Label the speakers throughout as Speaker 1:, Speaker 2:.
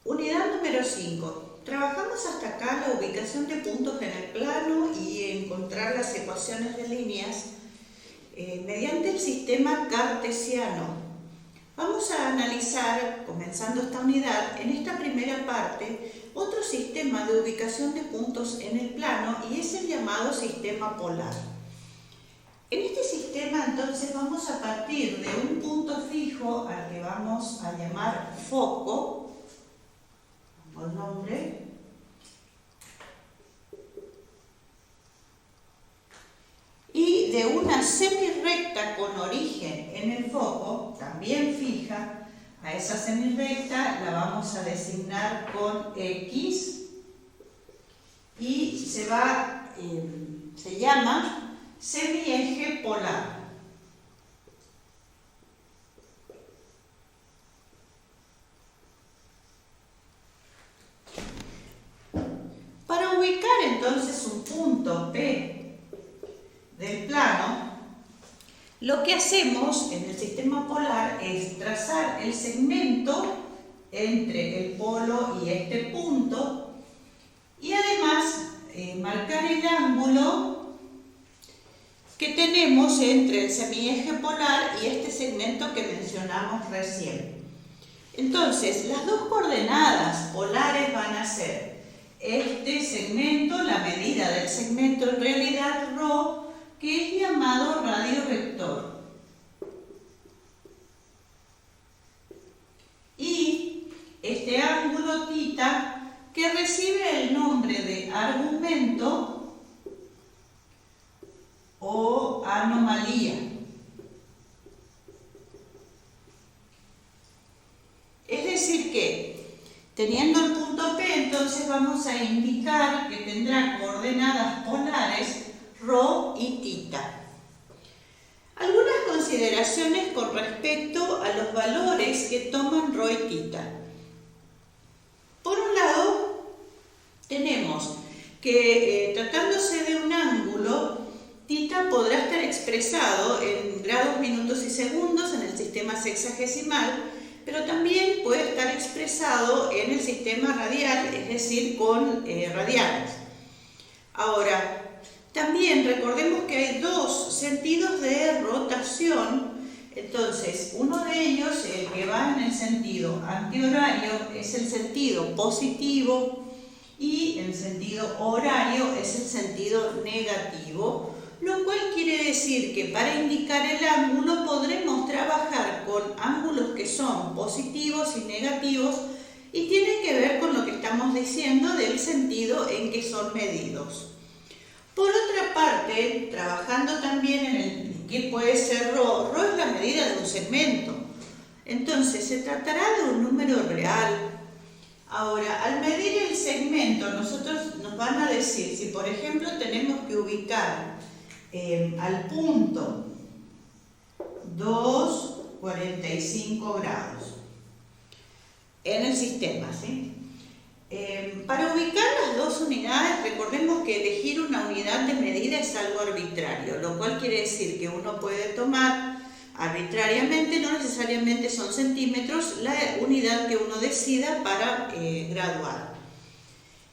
Speaker 1: Unidad número 5. Trabajamos hasta acá la ubicación de puntos en el plano y encontrar las ecuaciones de líneas mediante el sistema cartesiano. Vamos a analizar, comenzando esta unidad, en esta primera parte, otro sistema de ubicación de puntos en el plano y es el llamado sistema polar. En este sistema entonces vamos a partir de un punto fijo al que vamos a llamar foco, por nombre, y de una semirrecta con origen en el foco, también fija. A esa semirrecta la vamos a designar con X y se llama semieje polar. Para ubicar entonces un punto P del plano, lo que hacemos en el sistema polar es trazar el segmento entre el polo y este punto y además marcar el ángulo que tenemos entre el semieje polar y este segmento que mencionamos recién. Entonces, las dos coordenadas polares van a ser este segmento, la medida del segmento en realidad ρ, que es llamado radio vector. Y este ángulo θ, que recibe el nombre de argumento o anomalía. Es decir que, teniendo el punto P, entonces vamos a indicar que tendrá coordenadas polares ρ y θ. Algunas consideraciones con respecto a los valores que toman ρ y θ. Por un lado, tenemos que tratándose de un ángulo, θ podrá estar expresado en grados, minutos y segundos en el sistema sexagesimal, pero también puede estar expresado en el sistema radial, es decir, con radianes. Ahora, también recordemos que hay dos sentidos de rotación. Entonces, uno de ellos, el que va en el sentido antihorario, es el sentido positivo y el sentido horario es el sentido negativo, lo cual quiere decir que para indicar el ángulo podremos trabajar con ángulos que son positivos y negativos y tienen que ver con lo que estamos diciendo del sentido en que son medidos. Por otra parte, trabajando también en el que puede ser ρ es la medida de un segmento. Entonces, se tratará de un número real. Ahora, al medir el segmento, nosotros nos van a decir, si por ejemplo tenemos que ubicar al punto 2,45 grados en el sistema, ¿sí? Para ubicar las dos unidades, recordemos que elegir una unidad de medida es algo arbitrario, lo cual quiere decir que uno puede tomar arbitrariamente, no necesariamente son centímetros, la unidad que uno decida para graduar.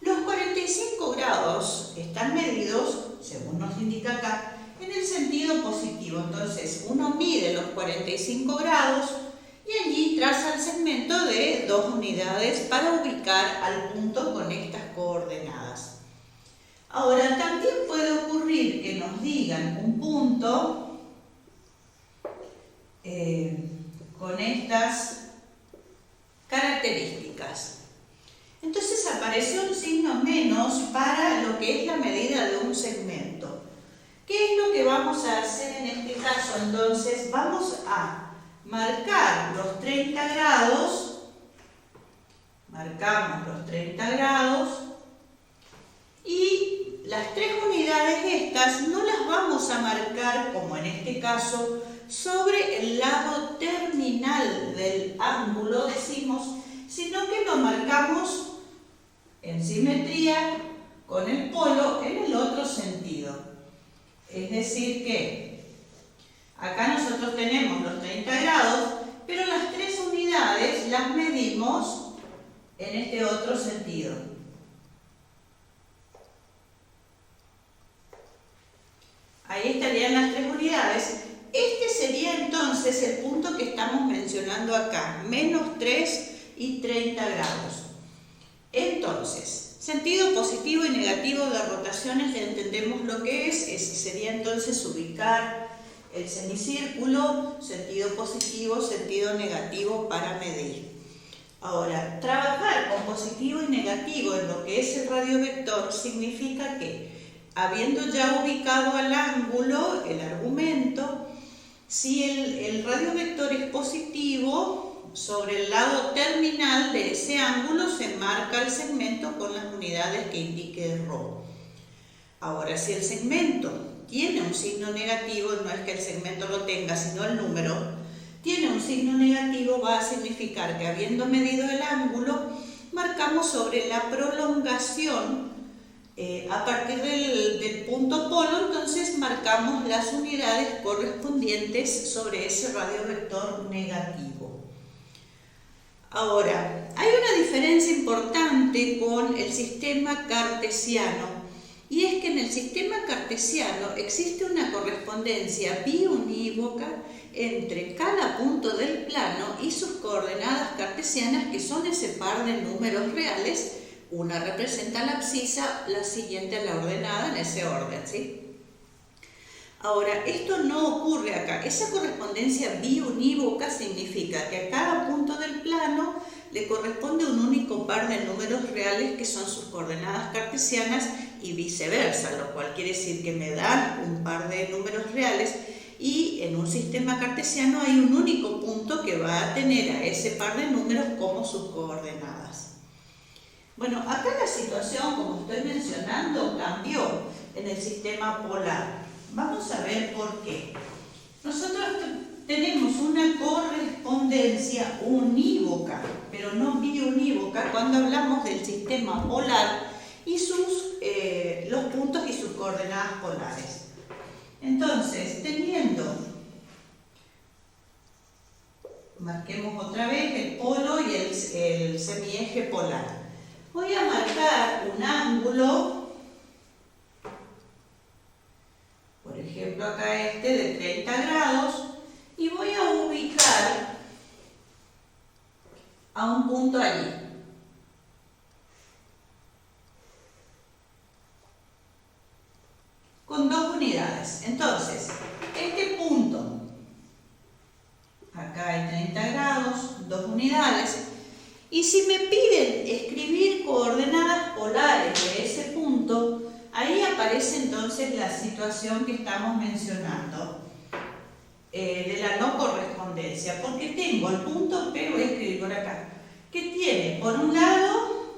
Speaker 1: Los 45 grados están medidos, según nos indica acá, en el sentido positivo. Entonces, uno mide los 45 grados y allí traza el segmento de 2 unidades para ubicar al punto con estas coordenadas. Ahora, también puede ocurrir que nos digan un punto con estas características. Entonces apareció un signo menos para lo que es la medida de un segmento. ¿Qué es lo que vamos a hacer en este caso? Entonces vamos a marcar los 30 grados, marcamos los 30 grados y las 3 unidades estas no las vamos a marcar, como en este caso, sobre el lado terminal del ángulo, decimos, sino que lo marcamos en simetría con el polo en el otro sentido. Es decir que acá nosotros tenemos los 30 grados, pero las 3 unidades las medimos en este otro sentido. Ahí estarían las 3 unidades. Este sería entonces el punto que estamos mencionando acá, menos 3 y 30 grados. Entonces, sentido positivo y negativo de rotaciones, ya entendemos lo que es. Ese sería entonces ubicar el semicírculo, sentido positivo, sentido negativo para medir. Ahora, trabajar con positivo y negativo en lo que es el radiovector significa que, habiendo ya ubicado al ángulo, el argumento, si el radiovector es positivo, sobre el lado terminal de ese ángulo se marca el segmento con las unidades que indique el ρ. Ahora, si el segmento tiene un signo negativo, no es que el segmento lo tenga, sino el número, tiene un signo negativo, va a significar que habiendo medido el ángulo, marcamos sobre la prolongación a partir del punto polo, entonces marcamos las unidades correspondientes sobre ese radiovector negativo. Ahora, hay una diferencia importante con el sistema cartesiano, y es que en el sistema cartesiano existe una correspondencia biunívoca entre cada punto del plano y sus coordenadas cartesianas, que son ese par de números reales. Una representa la abscisa, la siguiente a la ordenada, en ese orden, ¿sí? Ahora, esto no ocurre acá. Esa correspondencia biunívoca significa que a cada punto del plano le corresponde un único par de números reales que son sus coordenadas cartesianas y viceversa, lo cual quiere decir que me dan un par de números reales y en un sistema cartesiano hay un único punto que va a tener a ese par de números como sus coordenadas. Bueno, acá la situación, como estoy mencionando, cambió en el sistema polar. Vamos a ver por qué. Nosotros tenemos una correspondencia unívoca, pero no biunívoca, cuando hablamos del sistema polar y los puntos y sus coordenadas polares. Entonces, marquemos otra vez el polo y el semieje polar. Voy a marcar un ángulo, por ejemplo acá de 30 grados, y voy a ubicar a un punto allí. Con 2 unidades. Entonces, este punto, acá hay 30 grados, 2 unidades, y si me piden escribir coordenadas polares de ese punto, ahí aparece entonces la situación que estamos mencionando de la no correspondencia, porque tengo el punto P, voy a escribir por acá, que tiene por un lado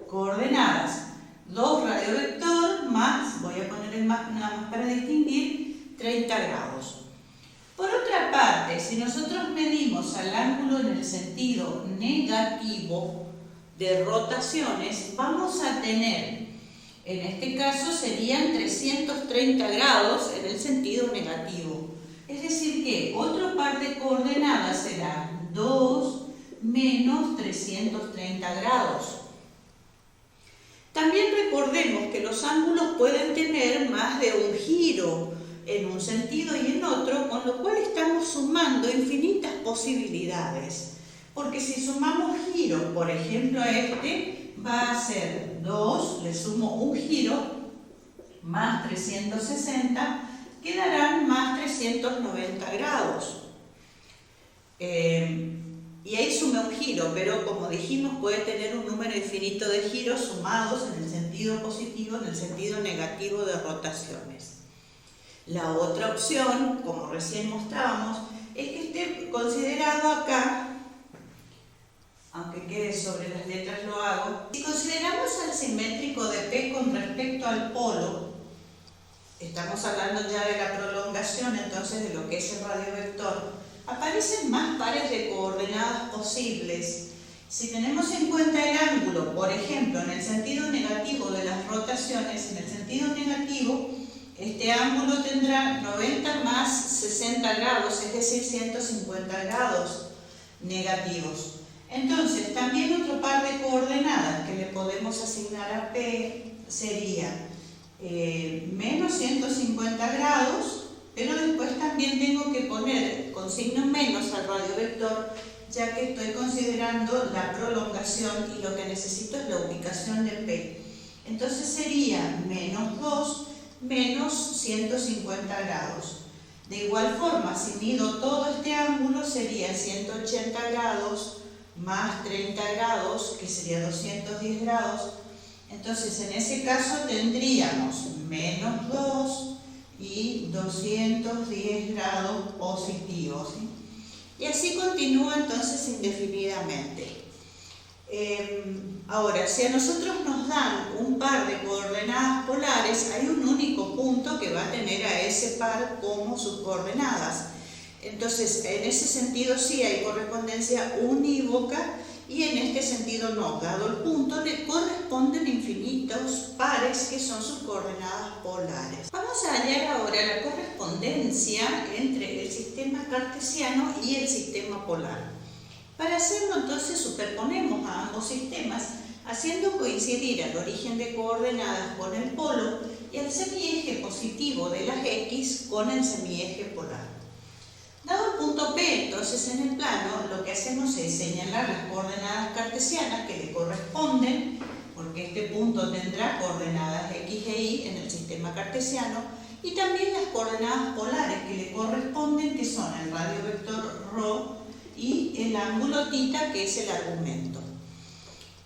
Speaker 1: coordenadas 2 radiovector más, voy a poner el más nada más para distinguir, 30 grados. Por otra parte, si nosotros medimos al ángulo en el sentido negativo de rotaciones, vamos a tener, en este caso serían 330 grados en el sentido negativo. Es decir que otro par de coordenadas será 2 menos 330 grados. También recordemos que los ángulos pueden tener más de un giro en un sentido y en otro, con lo cual estamos sumando infinitas posibilidades. Porque si sumamos giros, por ejemplo va a ser 2, le sumo un giro, más 360, quedarán más 390 grados. Y ahí sumé un giro, pero como dijimos, puede tener un número infinito de giros sumados en el sentido positivo, en el sentido negativo de rotaciones. La otra opción, como recién mostrábamos, es que esté considerado acá, aunque quede sobre las letras lo hago. Si consideramos al simétrico de P con respecto al polo, estamos hablando ya de la prolongación, entonces de lo que es el radiovector, aparecen más pares de coordenadas posibles. Si tenemos en cuenta el ángulo, por ejemplo, en el sentido negativo de las rotaciones, en el sentido negativo, este ángulo tendrá 90 más 60 grados, es decir, 150 grados negativos. Entonces, también otro par de coordenadas que le podemos asignar a P sería menos 150 grados, pero después también tengo que poner con signo menos al radiovector, ya que estoy considerando la prolongación y lo que necesito es la ubicación de P. Entonces sería menos 2 menos 150 grados. De igual forma, si mido todo este ángulo, sería 180 grados más 30 grados, que sería 210 grados. Entonces, en ese caso tendríamos menos 2 y 210 grados positivos, ¿sí? Y así continúa entonces indefinidamente. Ahora, si a nosotros nos dan un par de coordenadas polares, hay un único punto que va a tener a ese par como sus coordenadas. Entonces, en ese sentido sí hay correspondencia unívoca y en este sentido no. Dado el punto, le corresponden infinitos pares que son sus coordenadas polares. Vamos a hallar ahora la correspondencia entre el sistema cartesiano y el sistema polar. Para hacerlo, entonces, superponemos a ambos sistemas, haciendo coincidir al origen de coordenadas con el polo y al semieje positivo de las X con el semieje polar. Dado el punto P, entonces, en el plano, lo que hacemos es señalar las coordenadas cartesianas que le corresponden, porque este punto tendrá coordenadas X e Y en el sistema cartesiano, y también las coordenadas polares que le corresponden, que son el radiovector ρ y el ángulo θ, que es el argumento.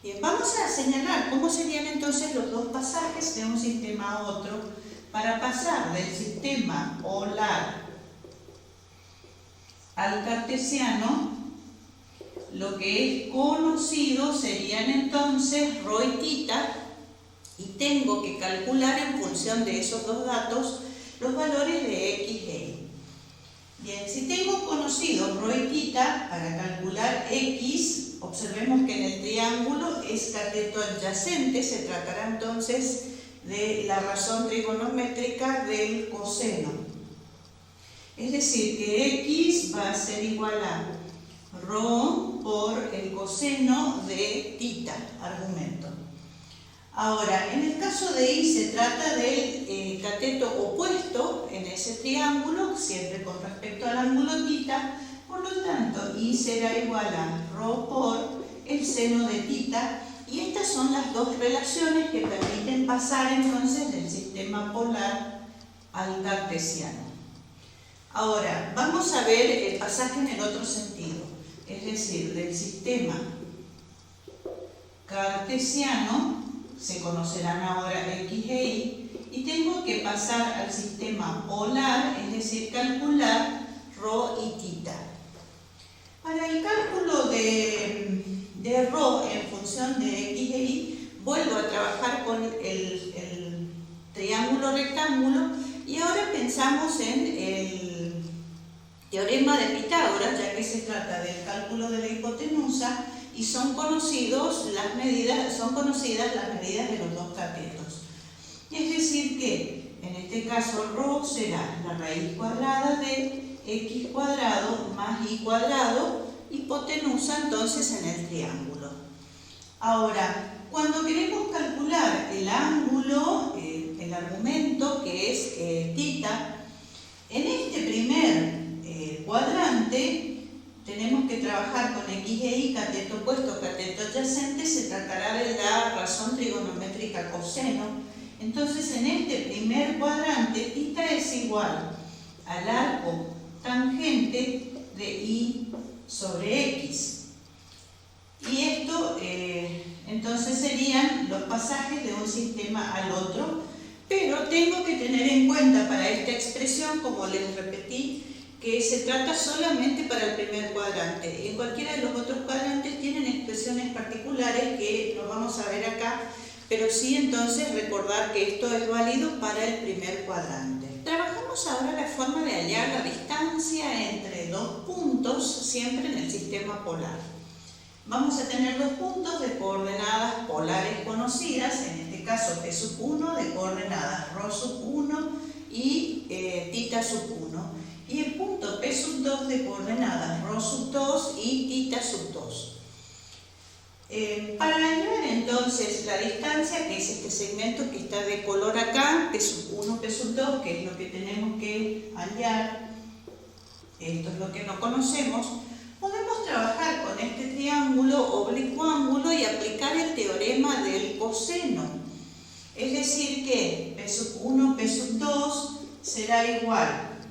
Speaker 1: Bien, vamos a señalar cómo serían entonces los dos pasajes de un sistema a otro para pasar del sistema polar al cartesiano. Lo que es conocido serían entonces ρ y θ, y tengo que calcular en función de esos dos datos los valores de X e Y. Bien, si tengo conocidos ρ y θ, para calcular X, observemos que en el triángulo es cateto adyacente, se tratará entonces de la razón trigonométrica del coseno. Es decir, que X va a ser igual a ρ por el coseno de θ, argumento. Ahora, en el caso de Y se trata del cateto opuesto en ese triángulo, siempre con respecto al ángulo θ, por lo tanto, Y será igual a ρ por el seno de θ, y estas son las dos relaciones que permiten pasar entonces del sistema polar al cartesiano. Ahora, vamos a ver el pasaje en el otro sentido, es decir, del sistema cartesiano, se conocerán ahora X e Y, y tengo que pasar al sistema polar, es decir, calcular ρ y θ. Para el cálculo de ρ en función de X e Y, vuelvo a trabajar con el triángulo rectángulo, y ahora pensamos en el teorema de Pitágoras, ya que se trata del cálculo de la hipotenusa y son conocidas las medidas de los dos catetos. Es decir que, en este caso, ρ será la raíz cuadrada de x cuadrado más y cuadrado, hipotenusa entonces en el triángulo. Ahora, cuando queremos calcular el ángulo, el argumento que es θ, en este primer cuadrante tenemos que trabajar con X e Y, cateto opuesto, cateto adyacente, se tratará de la razón trigonométrica coseno. Entonces, en este primer cuadrante, θ es igual al arco tangente de Y sobre X. Y esto, entonces, serían los pasajes de un sistema al otro, pero tengo que tener en cuenta para esta expresión, como les repetí, que se trata solamente para el primer cuadrante. En cualquiera de los otros cuadrantes tienen expresiones particulares que no vamos a ver acá, pero sí entonces recordar que esto es válido para el primer cuadrante. Trabajamos ahora la forma de hallar la distancia entre dos puntos, siempre en el sistema polar. Vamos a tener dos puntos de coordenadas polares conocidas, en este caso P1 de coordenadas ρ1 y θ1. Y el punto P2 de coordenadas ρ2 y θ2. Para hallar entonces la distancia, que es este segmento que está de color acá, P sub 1, P sub 2, que es lo que tenemos que hallar, esto es lo que no conocemos, podemos trabajar con este triángulo oblicuo ángulo y aplicar el teorema del coseno. Es decir que P sub 1, P sub 2 será igual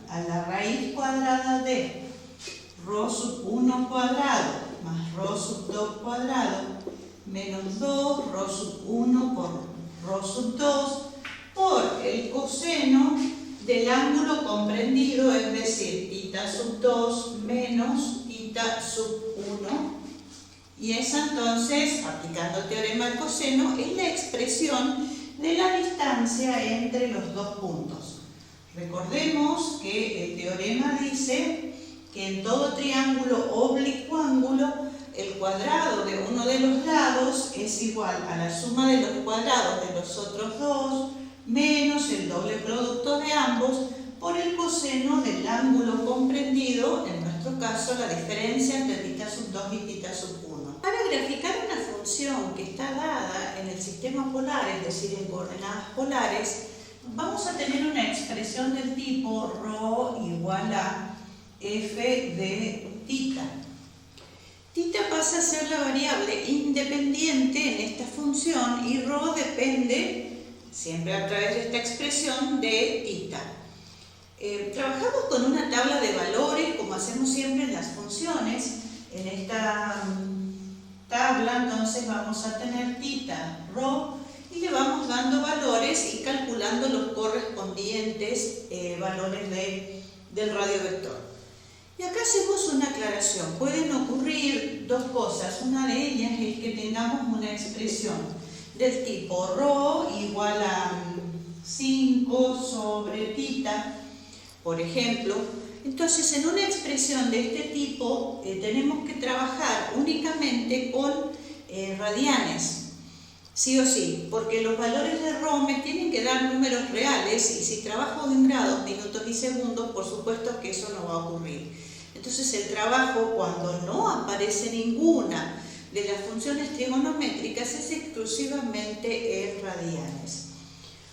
Speaker 1: a la raíz cuadrada de ρ sub 1 cuadrado más ρ sub 2 cuadrado menos 2 ρ sub 1 por ρ sub 2 por el coseno del ángulo comprendido, es decir, θ sub 2 menos θ sub 1. Y esa entonces, aplicando el teorema del coseno, es la expresión de la distancia entre los dos puntos. Recordemos que el teorema dice que en todo triángulo oblicuo ángulo el cuadrado de uno de los lados es igual a la suma de los cuadrados de los otros dos menos el doble producto de ambos por el coseno del ángulo comprendido, en nuestro caso la diferencia entre θ sub 2 y θ sub 1. Para graficar una función que está dada en el sistema polar, es decir, en coordenadas polares, vamos a tener una expresión del tipo ρ igual a f de θ. Θ pasa a ser la variable independiente en esta función y ρ depende, siempre a través de esta expresión, de θ. Trabajamos con una tabla de valores, como hacemos siempre en las funciones. En esta tabla entonces vamos a tener θ, ρ, y le vamos dando valores y calculando los correspondientes valores del radiovector. Y acá hacemos una aclaración. Pueden ocurrir dos cosas. Una de ellas es que tengamos una expresión del tipo ρ igual a 5 sobre θ, por ejemplo. Entonces, en una expresión de este tipo tenemos que trabajar únicamente con radianes, sí o sí, porque los valores de ρ me tienen que dar números reales y si trabajo en grados, minutos y segundos, por supuesto que eso no va a ocurrir. Entonces, el trabajo, cuando no aparece ninguna de las funciones trigonométricas, es exclusivamente en radianes.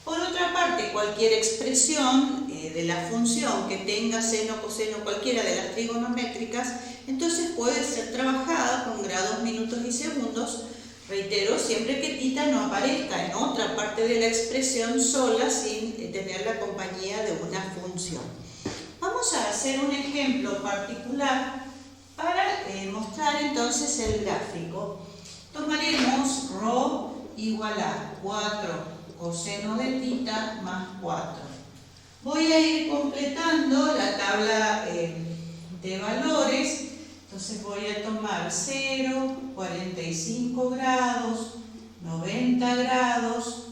Speaker 1: Por otra parte, cualquier expresión de la función que tenga seno, coseno, cualquiera de las trigonométricas, entonces puede ser trabajada con grados, minutos y segundos, reitero, siempre que θ no aparezca en otra parte de la expresión sola sin tener la compañía de una función. Vamos a hacer un ejemplo particular para mostrar entonces el gráfico. Tomaremos ρ igual a 4 coseno de θ más 4. Voy a ir completando la tabla de valores. Entonces voy a tomar 0, 45 grados, 90 grados.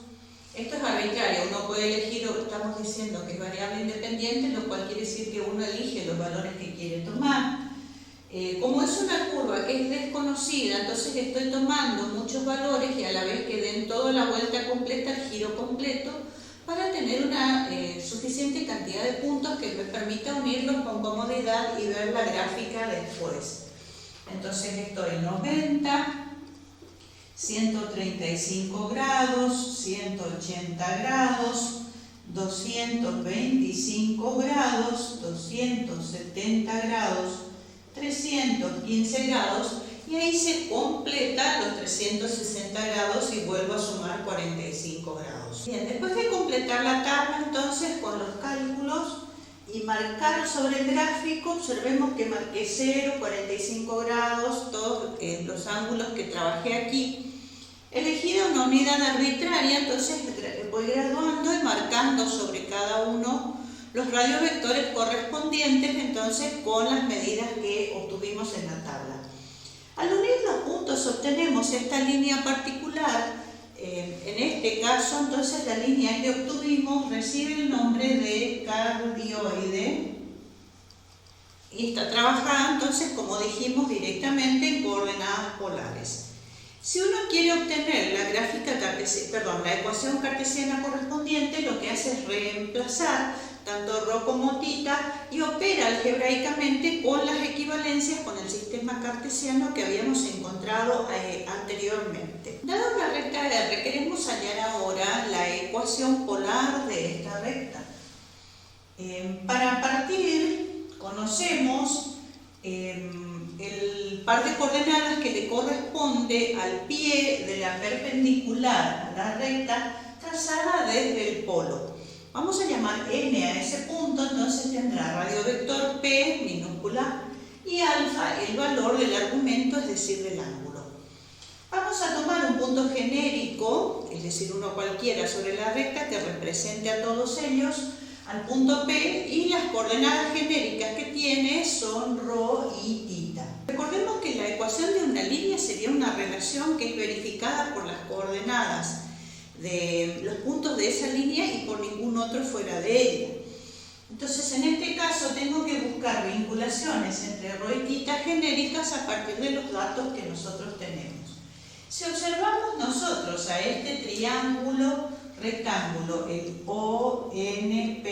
Speaker 1: Esto es arbitrario, uno puede elegir, estamos diciendo que es variable independiente, lo cual quiere decir que uno elige los valores que quiere tomar. Como es una curva que es desconocida, entonces estoy tomando muchos valores y a la vez que den toda la vuelta completa, el giro completo, para tener una suficiente cantidad de puntos que me permita unirlos con comodidad y ver la gráfica después. Entonces estoy 90, 135 grados, 180 grados, 225 grados, 270 grados, 315 grados, y ahí se completa los 360 grados y vuelvo a sumar 45 grados. Bien, después de completar la tabla entonces con los cálculos y marcar sobre el gráfico, observemos que marqué 0, 45 grados, todos los ángulos que trabajé aquí. Elegí una unidad arbitraria, entonces voy graduando y marcando sobre cada uno los radiovectores correspondientes, entonces con las medidas que obtuvimos en la tabla. Al unir los puntos obtenemos esta línea particular. En este caso, entonces, la línea que obtuvimos recibe el nombre de cardioide y está trabajada, entonces, como dijimos, directamente en coordenadas polares. Si uno quiere obtener la ecuación cartesiana correspondiente, lo que hace es reemplazar tanto ρ como θ y opera algebraicamente con las equivalencias equivalencias con el sistema cartesiano que habíamos encontrado anteriormente. Dada una recta R, queremos hallar ahora la ecuación polar de esta recta. Para partir, conocemos el par de coordenadas que le corresponde al pie de la perpendicular a la recta trazada desde el polo. Vamos a llamar n a ese punto, entonces tendrá radiovector P minúscula y alfa el valor del argumento, es decir, del ángulo. Vamos a tomar un punto genérico, es decir, uno cualquiera sobre la recta que represente a todos ellos, al punto P, y las coordenadas genéricas que tiene son ρ y θ. Recordemos que la ecuación de una línea sería una relación que es verificada por las coordenadas de los puntos de esa línea y por ningún otro fuera de ella. Entonces, en este caso tengo que buscar vinculaciones entre ρ y θ genéricas a partir de los datos que nosotros tenemos. Si observamos nosotros a este triángulo rectángulo, el ONP,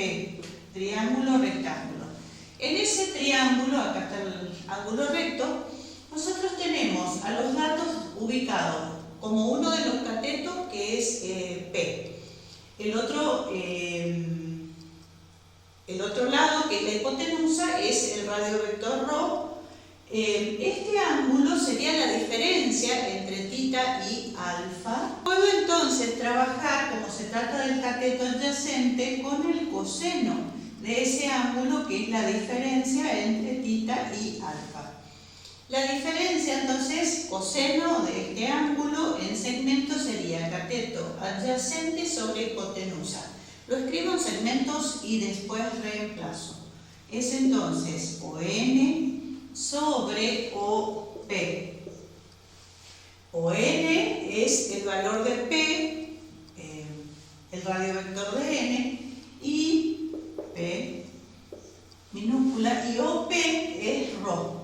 Speaker 1: triángulo rectángulo, en ese triángulo, acá está el ángulo recto, nosotros tenemos a los datos ubicados como uno de los catetos, que es P. El otro lado, que es la hipotenusa, es el radiovector ρ. Este ángulo sería la diferencia entre θ y alfa. Puedo entonces trabajar, como se trata del cateto adyacente, con el coseno de ese ángulo, que es la diferencia entre θ y alfa. La diferencia, entonces, coseno de este ángulo en segmento sería cateto adyacente sobre hipotenusa. Lo escribo en segmentos y después reemplazo. Es entonces ON sobre OP. ON es el valor de P, el radiovector de N, y P minúscula, y OP es ρ.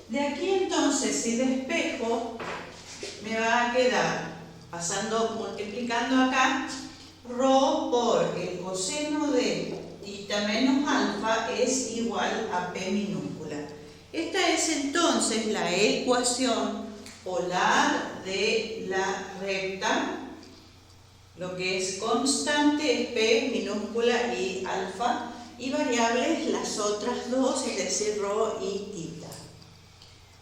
Speaker 1: De aquí entonces, si despejo, me va a quedar, multiplicando acá, ρ por el coseno de θ menos alfa es igual a P minúscula. Esta es entonces la ecuación polar de la recta. Lo que es constante es P minúscula y alfa, y variables las otras dos, es decir, ρ y θ.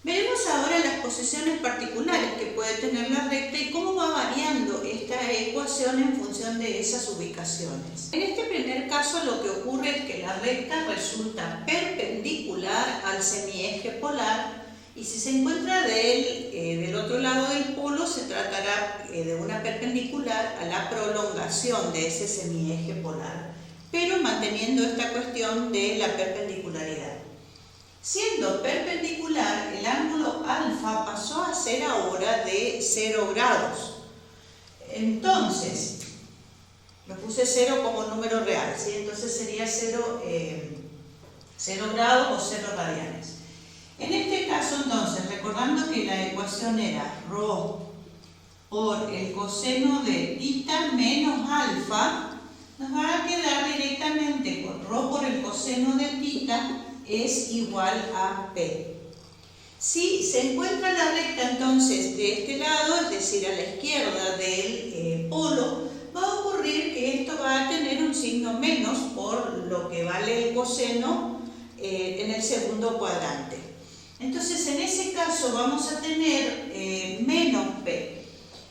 Speaker 1: Veremos ahora las posiciones particulares que puede tener la recta y cómo va variando esta ecuación en función de esas ubicaciones. En este primer caso, lo que ocurre es que la recta resulta perpendicular al semieje polar, y si se encuentra del otro lado del polo, se tratará de una perpendicular a la prolongación de ese semieje polar, pero manteniendo esta cuestión de la perpendicularidad. Siendo perpendicular, el ángulo alfa pasó a ser ahora de 0 grados. Entonces, lo puse 0 como número real, ¿sí? Entonces sería 0 grados o 0 radianes. En este caso, entonces, recordando que la ecuación era ρ por el coseno de θ menos alfa, nos va a quedar directamente con ρ por el coseno de θ es igual a P. Si se encuentra la recta entonces de este lado, es decir, a la izquierda del polo, va a ocurrir que esto va a tener un signo menos por lo que vale el coseno en el segundo cuadrante. Entonces, en ese caso vamos a tener menos P.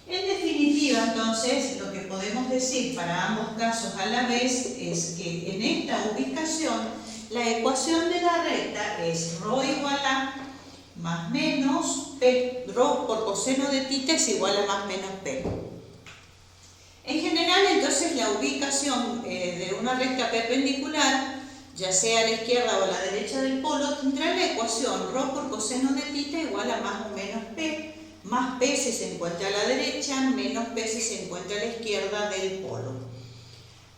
Speaker 1: En definitiva, entonces, lo que podemos decir para ambos casos a la vez es que en esta ubicación la ecuación de la recta es ρ igual a más menos P, ρ por coseno de θ es igual a más menos P. En general, entonces, la ubicación de una recta perpendicular, ya sea a la izquierda o a la derecha del polo, tendrá la ecuación ρ por coseno de θ igual a más o menos P, más P si se encuentra a la derecha, menos P si se encuentra a la izquierda del polo.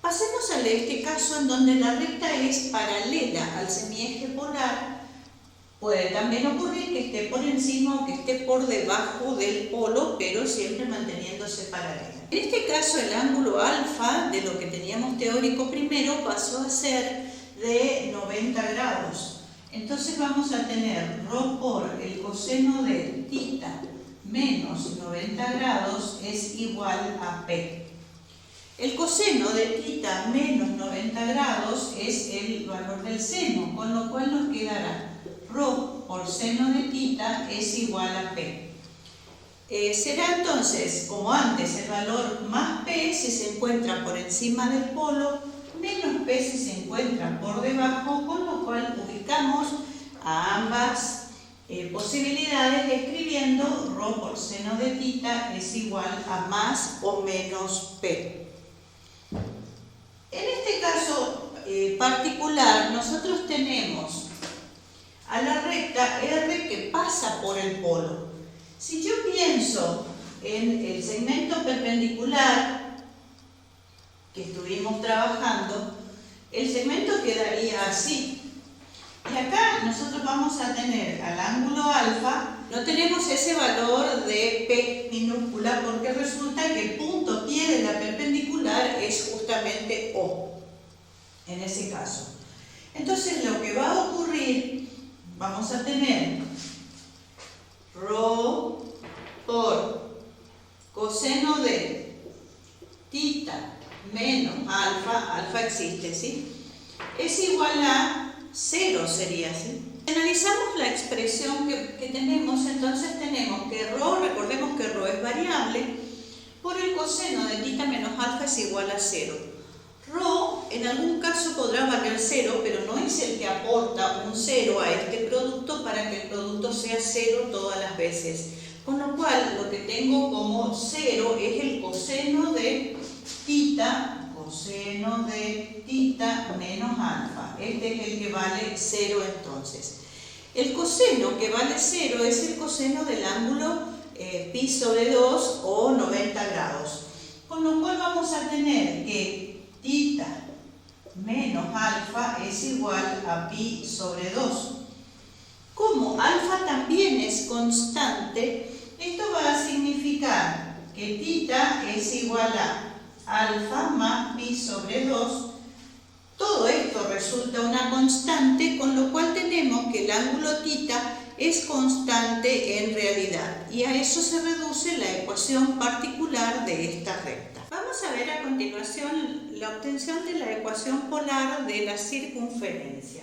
Speaker 1: Pasemos a este caso en donde la recta es paralela al semieje polar. Puede también ocurrir que esté por encima o que esté por debajo del polo, pero siempre manteniéndose paralela. En este caso, el ángulo alfa, de lo que teníamos teórico primero, pasó a ser de 90 grados. Entonces vamos a tener ρ por el coseno de θ menos 90 grados es igual a P. El coseno de θ menos 90 grados es el valor del seno, con lo cual nos quedará ρ por seno de θ es igual a P. Será entonces, como antes, el valor más P si se encuentra por encima del polo, menos P si se encuentra por debajo, con lo cual ubicamos a ambas posibilidades escribiendo ρ por seno de θ es igual a más o menos P. En este caso particular, nosotros tenemos a la recta R que pasa por el polo. Si yo pienso en el segmento perpendicular que estuvimos trabajando, el segmento quedaría así. Y acá nosotros vamos a tener al ángulo alfa, no tenemos ese valor de P minúscula porque resulta que el punto pie de la perpendicular es justamente O, en ese caso. Entonces lo que va a ocurrir, vamos a tener ρ por coseno de θ menos alfa, alfa existe, ¿sí? Es igual a 0 sería así. Si analizamos la expresión que tenemos, entonces tenemos que ρ, recordemos que ρ es variable, por el coseno de θ menos alfa es igual a 0. ρ en algún caso podrá valer 0, pero no es el que aporta un 0 a este producto para que el producto sea 0 todas las veces. Con lo cual, lo que tengo como 0 es el coseno de θ, coseno de θ menos alfa. Este es el que vale 0 entonces. El coseno que vale 0 es el coseno del ángulo pi sobre 2 o 90 grados. Con lo cual vamos a tener que θ menos alfa es igual a pi sobre 2. Como alfa también es constante, esto va a significar que θ es igual a alfa más pi sobre 2. Todo esto resulta una constante, con lo cual tenemos que el ángulo θ es constante en realidad, y a eso se reduce la ecuación particular de esta recta. Vamos a ver a continuación la obtención de la ecuación polar de la circunferencia.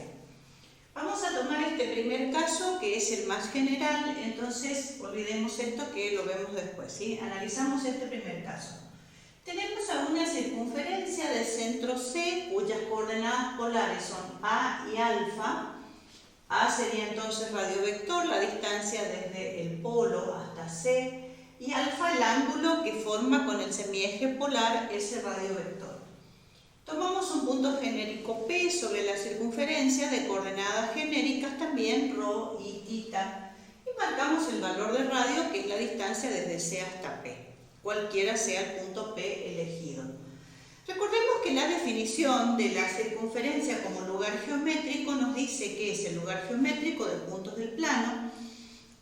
Speaker 1: Vamos a tomar este primer caso, que es el más general, entonces olvidemos esto que lo vemos después, ¿sí? Analizamos este primer caso. Tenemos a una circunferencia de centro C, cuyas coordenadas polares son A y alfa. A sería entonces radiovector, la distancia desde el polo hasta C, y alfa el ángulo que forma con el semieje polar ese radiovector. Tomamos un punto genérico P sobre la circunferencia de coordenadas genéricas también ρ y θ, y marcamos el valor de radio, que es la distancia desde C hasta P, cualquiera sea el punto P elegido. Recordemos que la definición de la circunferencia como lugar geométrico nos dice que es el lugar geométrico de puntos del plano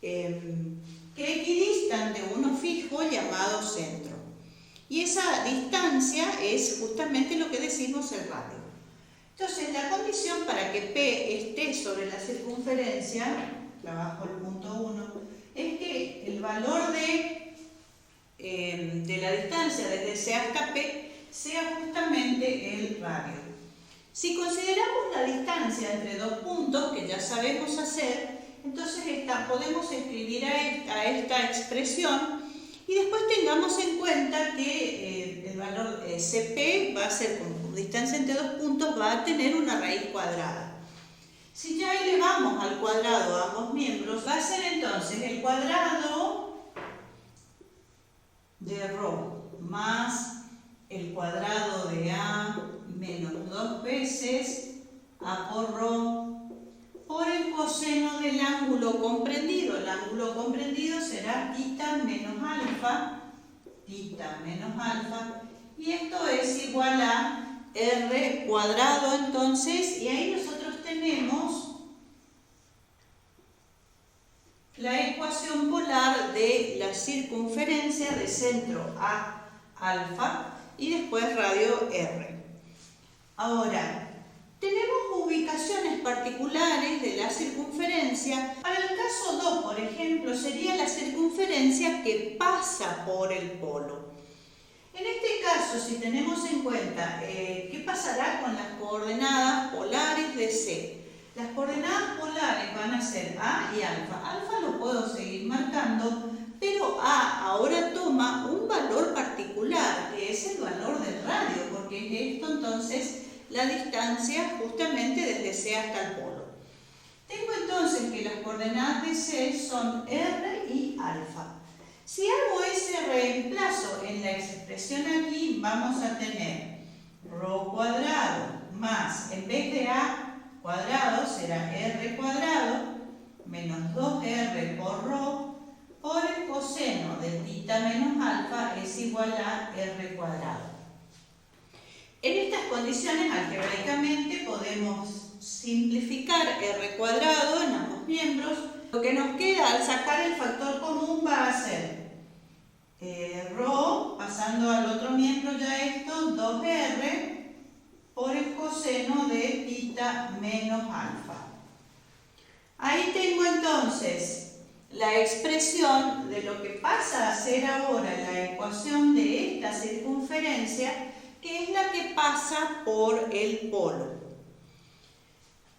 Speaker 1: que equidistan de uno fijo llamado centro. Y esa distancia es justamente lo que decimos el radio. Entonces, la condición para que P esté sobre la circunferencia, trabajo el punto 1, es que el valor de la distancia desde C hasta P sea justamente el radio. Si consideramos la distancia entre dos puntos, que ya sabemos hacer, entonces podemos escribir a esta expresión, y después tengamos en cuenta que el valor CP va a ser, como distancia entre dos puntos, va a tener una raíz cuadrada. Si ya elevamos al cuadrado a ambos miembros, va a ser entonces el cuadrado de ρ más el cuadrado de A menos 2 veces A por ρ por el coseno del ángulo comprendido. El ángulo comprendido será θ menos alfa, y esto es igual a R cuadrado entonces, y ahí nosotros tenemos la ecuación polar de la circunferencia de centro A alfa y después radio R. Ahora, tenemos ubicaciones particulares de las circunferencia. Para el caso 2, por ejemplo, sería la circunferencia que pasa por el polo. En este caso, si tenemos en cuenta qué pasará con las coordenadas polares de C. Las coordenadas polares van a ser A y alfa. Alfa lo puedo seguir marcando, pero A ahora toma un valor particular, que es el valor del radio, porque es esto entonces la distancia justamente desde C hasta el polo. Tengo entonces que las coordenadas de C son R y alfa. Si hago ese reemplazo en la expresión aquí, vamos a tener ρ cuadrado más, en vez de A cuadrado será R cuadrado menos 2R por ρ por el coseno de tita menos alfa es igual a R cuadrado. En estas condiciones, algebraicamente, podemos simplificar R cuadrado en ambos miembros. Lo que nos queda al sacar el factor común va a ser ρ, pasando al otro miembro ya esto, 2R por el coseno de tita menos alfa. Ahí tengo entonces la expresión de lo que pasa a ser ahora la ecuación de esta circunferencia, que es la que pasa por el polo.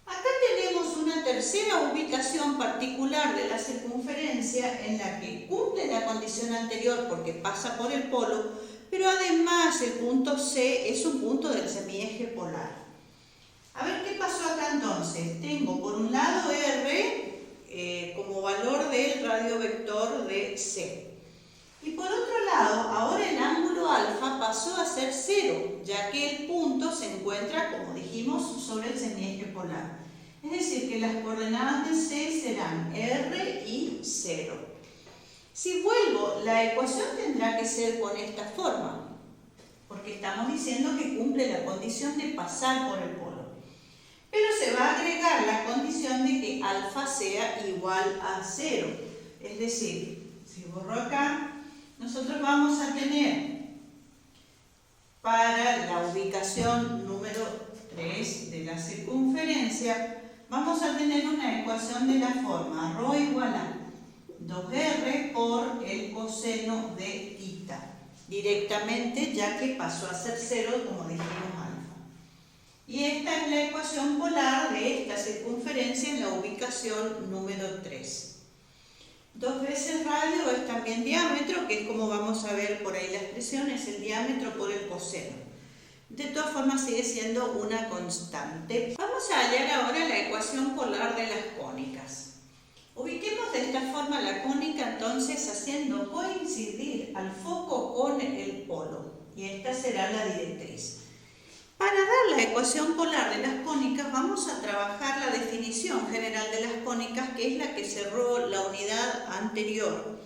Speaker 1: Acá tenemos una tercera ubicación particular de la circunferencia en la que cumple la condición anterior porque pasa por el polo, pero además el punto C es un punto del semieje polar. A ver qué pasó acá entonces. Tengo por un lado R como valor del radiovector de C. Y por otro lado, ahora el ángulo alfa pasó a ser 0, ya que el punto se encuentra, como dijimos, sobre el semieje polar. Es decir, que las coordenadas de C serán R y 0. Si vuelvo, la ecuación tendrá que ser con esta forma, porque estamos diciendo que cumple la condición de pasar por el polo. Pero se va a agregar la condición de que alfa sea igual a 0. Es decir, si borro acá, nosotros vamos a tener para la ubicación número 3 de la circunferencia, vamos a tener una ecuación de la forma ρ igual a 2R por el coseno de tita, directamente ya que pasó a ser 0 como dijimos alfa. Y esta es la ecuación polar de esta circunferencia en la ubicación número 3. 2 veces radio es también diámetro, que es como vamos a ver por ahí la expresión, es el diámetro por el coseno. De todas formas sigue siendo una constante. Vamos a hallar ahora la ecuación polar de las cónicas. Ubiquemos de esta forma la cónica entonces haciendo coincidir al foco con el polo. Y esta será la directriz. Para dar la ecuación polar de las cónicas vamos a trabajar la definición general de las cónicas, que es la que cerró la unidad anterior.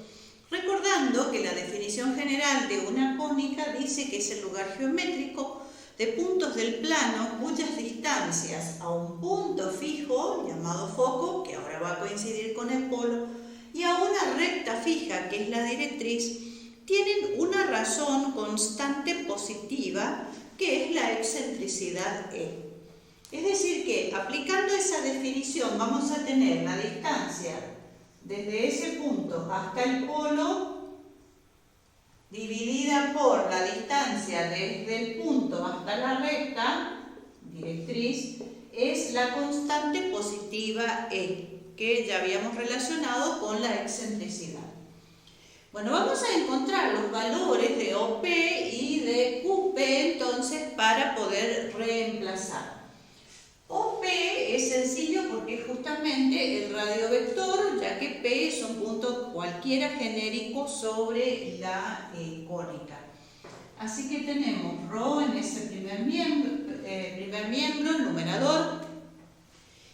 Speaker 1: Recordando que la definición general de una cónica dice que es el lugar geométrico de puntos del plano cuyas distancias a un punto fijo, llamado foco, que ahora va a coincidir con el polo, y a una recta fija, que es la directriz, tienen una razón constante positiva, que es la excentricidad E. Es decir que, aplicando esa definición, vamos a tener la distancia desde ese punto hasta el polo dividida por la distancia desde el punto hasta la recta, directriz, es la constante positiva E, que ya habíamos relacionado con la excentricidad. Bueno, vamos a encontrar los valores de OP y de QP entonces para poder reemplazar. OP es sencillo porque es justamente el radiovector, ya que P es un punto cualquiera genérico sobre la cónica. Así que tenemos ρ en ese primer miembro, el numerador.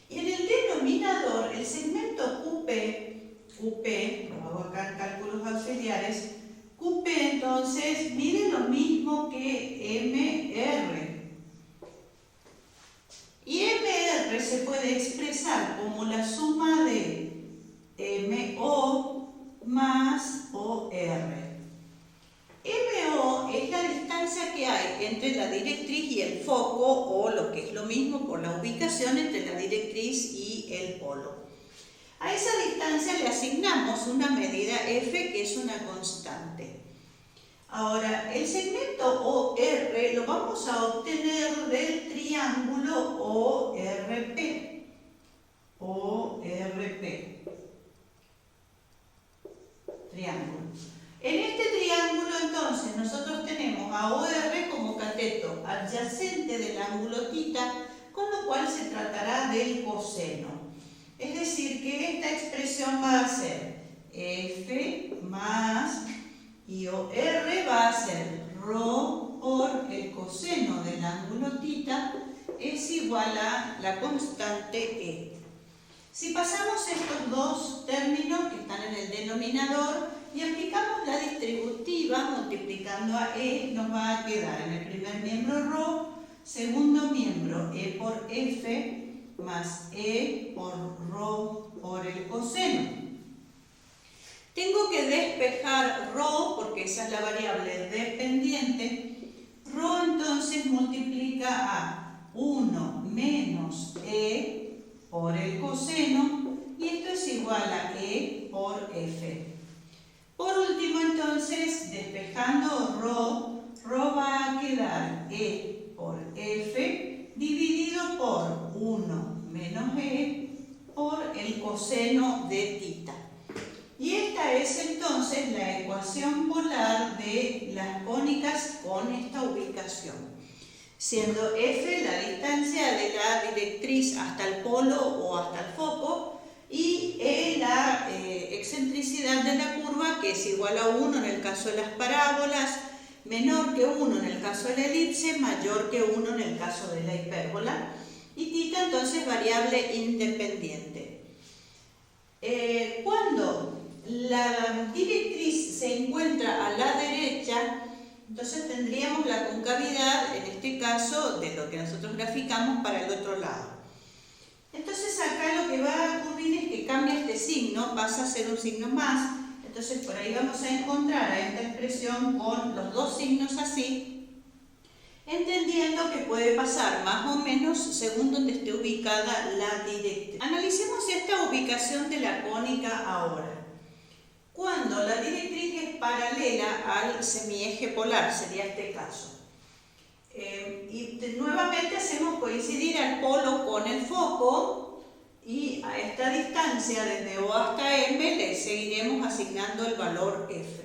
Speaker 1: Y en el denominador, el segmento QP, lo hago acá en cálculos auxiliares, QP entonces mide lo mismo que MR. Y MR se puede expresar como la suma de MO más OR. MO es la distancia que hay entre la directriz y el foco, o lo que es lo mismo por la ubicación entre la directriz directriz y el polo. A esa distancia le asignamos una medida f que es una constante. Ahora, el segmento OR lo vamos a obtener del triángulo ORP. Triángulo. En este triángulo, entonces, nosotros tenemos a OR como cateto adyacente del ángulo θ, con lo cual se tratará del coseno. Es decir, que esta expresión va a ser F más y OR va a ser ρ por el coseno del ángulo θ es igual a la constante E. Si pasamos estos dos términos que están en el denominador y aplicamos la distributiva multiplicando a E, nos va a quedar en el primer miembro ρ, segundo miembro E por F más E por ρ por el coseno. Tengo que despejar ρ porque esa es la variable dependiente. Ρ entonces multiplica a 1 menos E por el coseno y esto es igual a E por F. Por último entonces, despejando ρ va a quedar E por F dividido por 1 menos E por el coseno de θ. Y esta es entonces la ecuación polar de las cónicas con esta ubicación, siendo F la distancia de la directriz hasta el polo o hasta el foco y E la excentricidad de la curva, que es igual a 1 en el caso de las parábolas, menor que 1 en el caso de la elipse, mayor que 1 en el caso de la hipérbola, y θ entonces variable independiente. Cuando la directriz se encuentra a la derecha, entonces tendríamos la concavidad, en este caso, de lo que nosotros graficamos para el otro lado. Entonces acá lo que va a ocurrir es que cambia este signo, pasa a ser un signo más. Entonces por ahí vamos a encontrar a esta expresión con los dos signos así, entendiendo que puede pasar más o menos según donde esté ubicada la directriz. Analicemos esta ubicación de la cónica ahora. Cuando la directriz es paralela al semieje polar, sería este caso. Y nuevamente hacemos coincidir al polo con el foco y a esta distancia desde O hasta M le seguiremos asignando el valor F.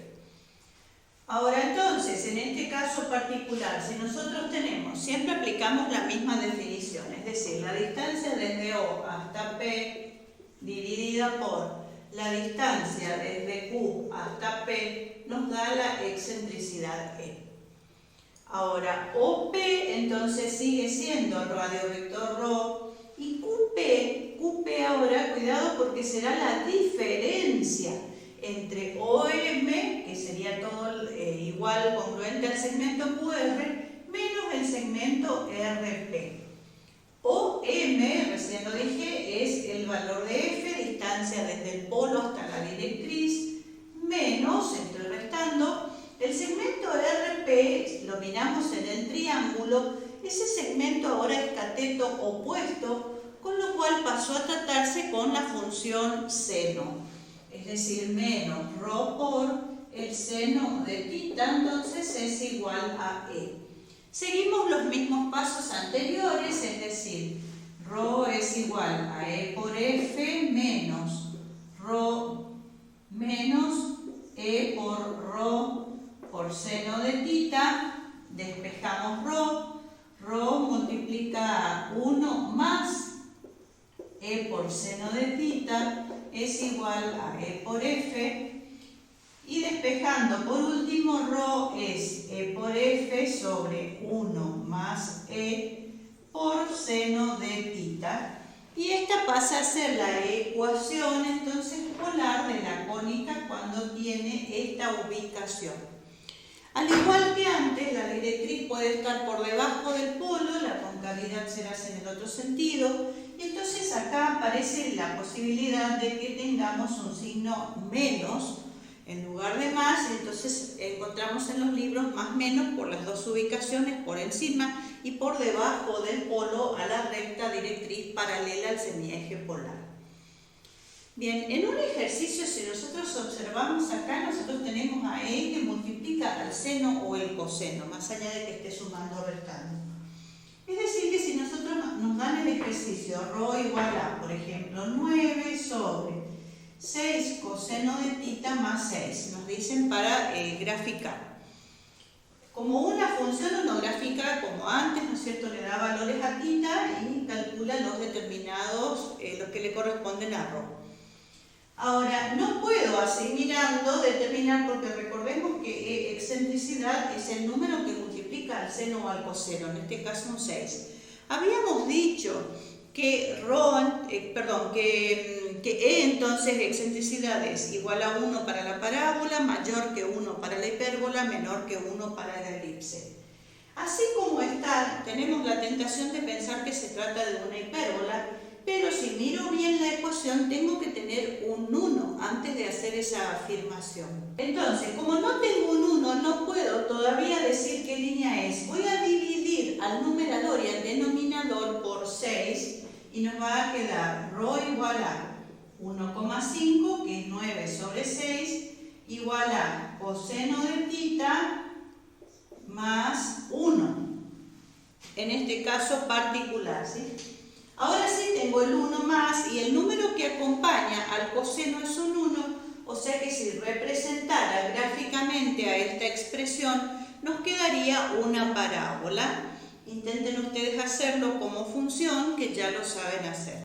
Speaker 1: Ahora entonces, en este caso particular, si nosotros tenemos, siempre aplicamos la misma definición, es decir, la distancia desde O hasta P dividida por la distancia desde Q hasta P nos da la excentricidad E. Ahora, OP entonces sigue siendo radiovector ρ y QP ahora, cuidado porque será la diferencia entre OM, que sería todo igual congruente al segmento QR, menos el segmento RP. OM, recién lo dije, es el valor de F, distancia desde el polo hasta la directriz, menos, estoy restando, el segmento RP, lo miramos en el triángulo, ese segmento ahora es cateto opuesto, con lo cual pasó a tratarse con la función seno, es decir, menos ρ por el seno de θ, entonces es igual a E. Seguimos los mismos pasos anteriores, es decir, ρ es igual a E por F menos ρ menos E por ρ por seno de θ, despejamos ρ multiplica a 1 más E por seno de θ es igual a E por F, y despejando por último ρ es E por F sobre 1 más E por seno de θ, y esta pasa a ser la ecuación entonces polar de la cónica cuando tiene esta ubicación. Al igual que antes, la directriz puede estar por debajo del polo, la concavidad será en el otro sentido, y entonces acá aparece la posibilidad de que tengamos un signo menos en lugar de más, y entonces encontramos en los libros más menos por las dos ubicaciones por encima y por debajo del polo a la recta directriz paralela al semieje polar. Bien, en un ejercicio, si nosotros observamos acá, nosotros tenemos a E que multiplica al seno o el coseno, más allá de que esté sumando o restando. Es decir, que si nosotros nos dan el ejercicio ρ igual a, por ejemplo, 9 sobre 6 coseno de tita más 6, nos dicen para graficar. Como una función uno grafica como antes, ¿no es cierto?, le da valores a tita y calcula los determinados, los que le corresponden a ρ. Ahora, no puedo así mirando determinar, porque recordemos que excentricidad es el número que multiplica al seno o al coseno, en este caso un 6. Habíamos dicho que E entonces excentricidad es igual a 1 para la parábola, mayor que 1 para la hipérbola, menor que 1 para la elipse. Así como está, tenemos la tentación de pensar que se trata de una hipérbola, pero si miro bien la ecuación tengo que tener un 1 antes de hacer esa afirmación. Entonces, como no tengo un 1, no puedo todavía decir qué línea es. Voy a dividir al numerador y al denominador por 6 y nos va a quedar ρ igual a 1,5, que es 9 sobre 6, igual a coseno de tita más 1. En este caso particular, ¿sí? Ahora sí tengo el 1 más y el número que acompaña al coseno es un 1, o sea que si representara gráficamente a esta expresión nos quedaría una parábola. Intenten ustedes hacerlo como función, que ya lo saben hacer.